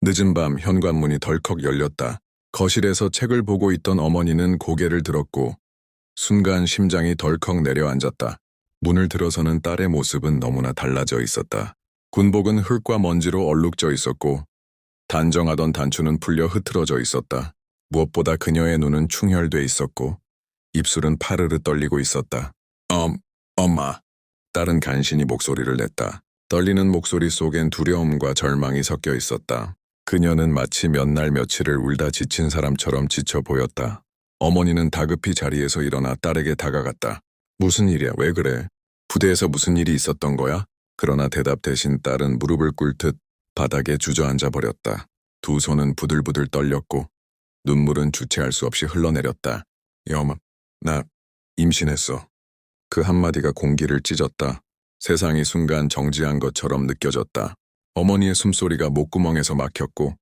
늦은 밤 현관문이 덜컥 열렸다. 거실에서 책을 보고 있던 어머니는 고개를 들었고 순간 심장이 덜컥 내려앉았다. 문을 들어서는 딸의 모습은 너무나 달라져 있었다. 군복은 흙과 먼지로 얼룩져 있었고 단정하던 단추는 풀려 흐트러져 있었다. 무엇보다 그녀의 눈은 충혈돼 있었고 입술은 파르르 떨리고 있었다. 엄마. 딸은 간신히 목소리를 냈다. 떨리는 목소리 속엔 두려움과 절망이 섞여 있었다. 그녀는 마치 몇 날 며칠을 울다 지친 사람처럼 지쳐 보였다. 어머니는 다급히 자리에서 일어나 딸에게 다가갔다. 무슨 일이야? 왜 그래? 부대에서 무슨 일이 있었던 거야? 그러나 대답 대신 딸은 무릎을 꿇듯 바닥에 주저앉아 버렸다. 두 손은 부들부들 떨렸고 눈물은 주체할 수 없이 흘러내렸다. 엄마, 나 임신했어. 그 한마디가 공기를 찢었다. 세상이 순간 정지한 것처럼 느껴졌다. 어머니의 숨소리가 목구멍에서 막혔고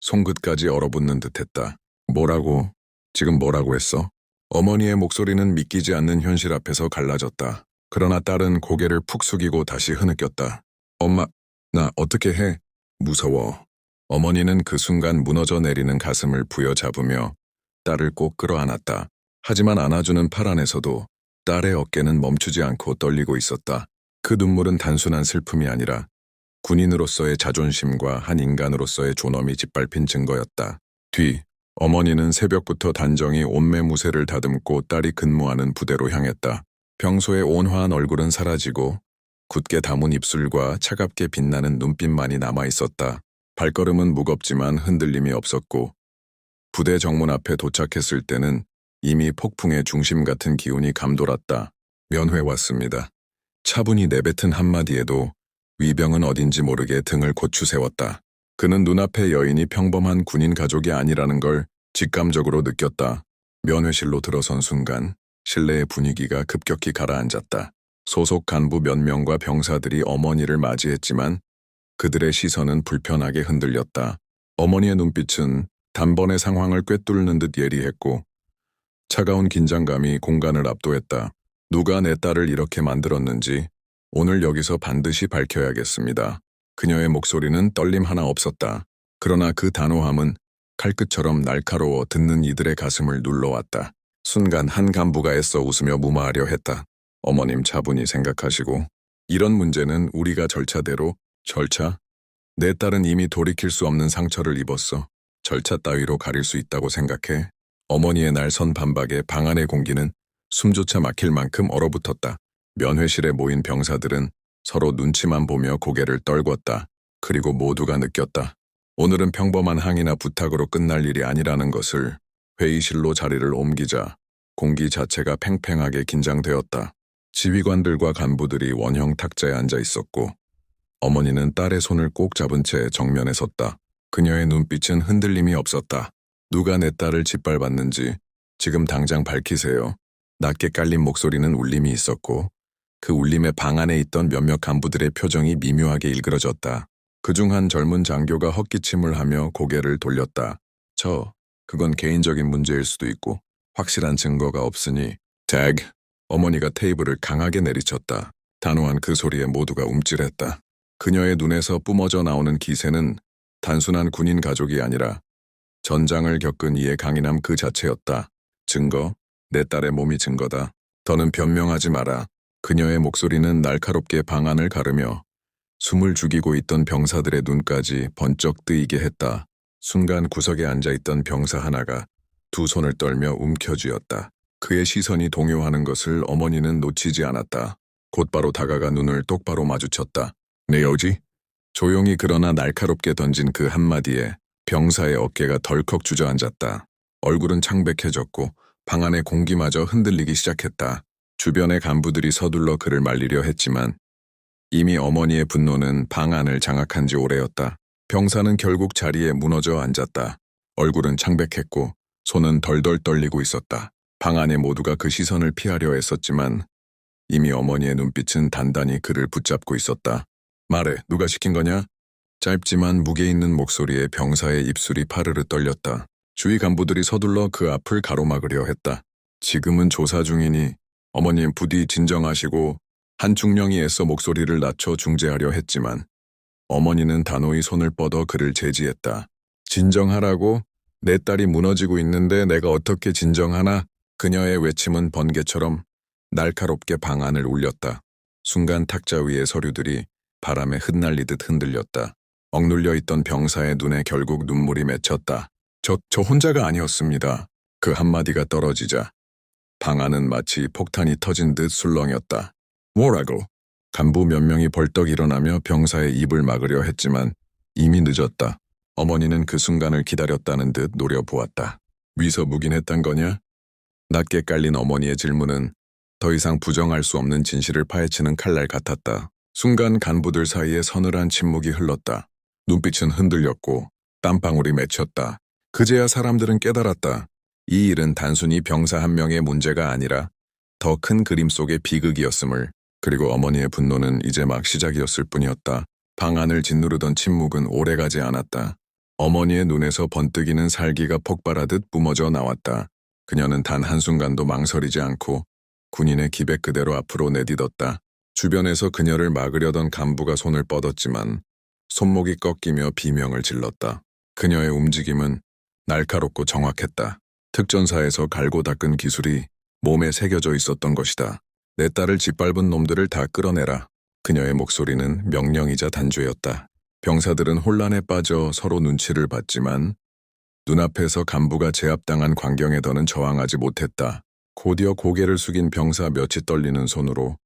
손끝까지 얼어붙는 듯했다. 뭐라고? 지금 뭐라고 했어? 어머니의 목소리는 믿기지 않는 현실 앞에서 갈라졌다. 그러나 딸은 고개를 푹 숙이고 다시 흐느꼈다. 엄마, 나 어떻게 해? 무서워. 어머니는 그 순간 무너져 내리는 가슴을 부여잡으며 딸을 꼭 끌어안았다. 하지만 안아주는 팔 안에서도 딸의 어깨는 멈추지 않고 떨리고 있었다. 그 눈물은 단순한 슬픔이 아니라 군인으로서의 자존심과 한 인간으로서의 존엄이 짓밟힌 증거였다. 뒤, 어머니는 새벽부터 단정히 옷매무새를 다듬고 딸이 근무하는 부대로 향했다. 평소의 온화한 얼굴은 사라지고 굳게 담은 입술과 차갑게 빛나는 눈빛만이 남아있었다. 발걸음은 무겁지만 흔들림이 없었고 부대 정문 앞에 도착했을 때는 이미 폭풍의 중심 같은 기운이 감돌았다. 면회 왔습니다. 차분히 내뱉은 한마디에도 위병은 어딘지 모르게 등을 고추 세웠다. 그는 눈앞의 여인이 평범한 군인 가족이 아니라는 걸 직감적으로 느꼈다. 면회실로 들어선 순간 실내의 분위기가 급격히 가라앉았다. 소속 간부 몇 명과 병사들이 어머니를 맞이했지만 그들의 시선은 불편하게 흔들렸다. 어머니의 눈빛은 단번에 상황을 꿰뚫는 듯 예리했고 차가운 긴장감이 공간을 압도했다. 누가 내 딸을 이렇게 만들었는지 오늘 여기서 반드시 밝혀야겠습니다. 그녀의 목소리는 떨림 하나 없었다. 그러나 그 단호함은 칼끝처럼 날카로워 듣는 이들의 가슴을 눌러왔다. 순간 한 간부가 애써 웃으며 무마하려 했다. 어머님 차분히 생각하시고 이런 문제는 우리가 절차대로 절차? 내 딸은 이미 돌이킬 수 없는 상처를 입었어. 절차 따위로 가릴 수 있다고 생각해. 어머니의 날선 반박에 방 안의 공기는 숨조차 막힐 만큼 얼어붙었다. 면회실에 모인 병사들은 서로 눈치만 보며 고개를 떨궜다. 그리고 모두가 느꼈다. 오늘은 평범한 항의나 부탁으로 끝날 일이 아니라는 것을. 회의실로 자리를 옮기자 공기 자체가 팽팽하게 긴장되었다. 지휘관들과 간부들이 원형 탁자에 앉아 있었고 어머니는 딸의 손을 꼭 잡은 채 정면에 섰다. 그녀의 눈빛은 흔들림이 없었다. 누가 내 딸을 짓밟았는지 지금 당장 밝히세요. 낮게 깔린 목소리는 울림이 있었고 그 울림의 방 안에 있던 몇몇 간부들의 표정이 미묘하게 일그러졌다. 그중 한 젊은 장교가 헛기침을 하며 고개를 돌렸다. 그건 개인적인 문제일 수도 있고 확실한 증거가 없으니 어머니가 테이블을 강하게 내리쳤다. 단호한 그 소리에 모두가 움찔했다. 그녀의 눈에서 뿜어져 나오는 기세는 단순한 군인 가족이 아니라 전장을 겪은 이의 강인함 그 자체였다. 증거? 내 딸의 몸이 증거다. 더는 변명하지 마라. 그녀의 목소리는 날카롭게 방 안을 가르며 숨을 죽이고 있던 병사들의 눈까지 번쩍 뜨이게 했다. 순간 구석에 앉아있던 병사 하나가 두 손을 떨며 움켜쥐었다. 그의 시선이 동요하는 것을 어머니는 놓치지 않았다. 곧바로 다가가 눈을 똑바로 마주쳤다. 네 여지? 조용히 그러나 날카롭게 던진 그 한마디에 병사의 어깨가 덜컥 주저앉았다. 얼굴은 창백해졌고 방 안의 공기마저 흔들리기 시작했다. 주변의 간부들이 서둘러 그를 말리려 했지만 이미 어머니의 분노는 방 안을 장악한 지 오래였다. 병사는 결국 자리에 무너져 앉았다. 얼굴은 창백했고 손은 덜덜 떨리고 있었다. 방 안의 모두가 그 시선을 피하려 했었지만 이미 어머니의 눈빛은 단단히 그를 붙잡고 있었다. 말해, 누가 시킨 거냐? 짧지만 무게 있는 목소리에 병사의 입술이 파르르 떨렸다. 주위 간부들이 서둘러 그 앞을 가로막으려 했다. 지금은 조사 중이니 어머님 부디 진정하시고. 한 중령이 애써 목소리를 낮춰 중재하려 했지만 어머니는 단호히 손을 뻗어 그를 제지했다. 진정하라고? 내 딸이 무너지고 있는데 내가 어떻게 진정하나? 그녀의 외침은 번개처럼 날카롭게 방안을 울렸다. 순간 탁자 위의 서류들이 바람에 흩날리듯 흔들렸다. 억눌려 있던 병사의 눈에 결국 눈물이 맺혔다. 저 혼자가 아니었습니다. 그 한마디가 떨어지자 방안은 마치 폭탄이 터진 듯 술렁였다. 뭐라고? 간부 몇 명이 벌떡 일어나며 병사의 입을 막으려 했지만 이미 늦었다. 어머니는 그 순간을 기다렸다는 듯 노려보았다. 위서 묵인했단 거냐? 낮게 깔린 어머니의 질문은 더 이상 부정할 수 없는 진실을 파헤치는 칼날 같았다. 순간 간부들 사이에 서늘한 침묵이 흘렀다. 눈빛은 흔들렸고 땀방울이 맺혔다. 그제야 사람들은 깨달았다. 이 일은 단순히 병사 한 명의 문제가 아니라 더 큰 그림 속의 비극이었음을. 그리고 어머니의 분노는 이제 막 시작이었을 뿐이었다. 방안을 짓누르던 침묵은 오래가지 않았다. 어머니의 눈에서 번뜩이는 살기가 폭발하듯 뿜어져 나왔다. 그녀는 단 한순간도 망설이지 않고 군인의 기백 그대로 앞으로 내딛었다. 주변에서 그녀를 막으려던 간부가 손을 뻗었지만 손목이 꺾이며 비명을 질렀다. 그녀의 움직임은 날카롭고 정확했다. 특전사에서 갈고 닦은 기술이 몸에 새겨져 있었던 것이다. 내 딸을 짓밟은 놈들을 다 끌어내라. 그녀의 목소리는 명령이자 단죄였다. 병사들은 혼란에 빠져 서로 눈치를 봤지만 눈앞에서 간부가 제압당한 광경에 더는 저항하지 못했다. 곧이어 고개를 숙인 병사 몇이 떨리는 손으로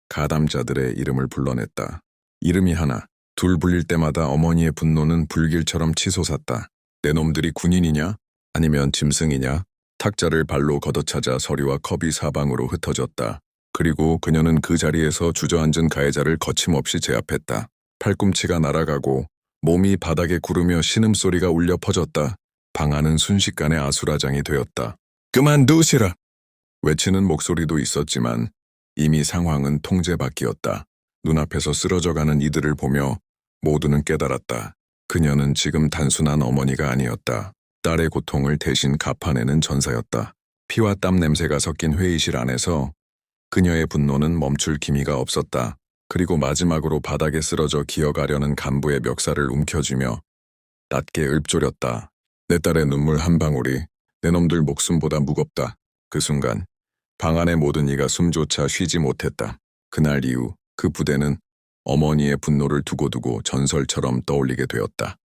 가담자들의 이름을 불러냈다. 이름이 하나, 둘 불릴 때마다 어머니의 분노는 불길처럼 치솟았다. 내 놈들이 군인이냐? 아니면 짐승이냐? 탁자를 발로 걷어차자 서류와 컵이 사방으로 흩어졌다. 그리고 그녀는 그 자리에서 주저앉은 가해자를 거침없이 제압했다. 팔꿈치가 날아가고 몸이 바닥에 구르며 신음소리가 울려 퍼졌다. 방안은 순식간에 아수라장이 되었다. 그만두시라! 외치는 목소리도 있었지만 이미 상황은 통제 밖이었다. 눈앞에서 쓰러져가는 이들을 보며 모두는 깨달았다. 그녀는 지금 단순한 어머니가 아니었다. 딸의 고통을 대신 갚아내는 전사였다. 피와 땀 냄새가 섞인 회의실 안에서 그녀의 분노는 멈출 기미가 없었다. 그리고 마지막으로 바닥에 쓰러져 기어가려는 간부의 멱살을 움켜쥐며 낮게 읊조렸다. 내 딸의 눈물 한 방울이 내 놈들 목숨보다 무겁다. 그 순간 방 안의 모든 이가 숨조차 쉬지 못했다. 그날 이후 그 부대는 어머니의 분노를 두고두고 전설처럼 떠올리게 되었다.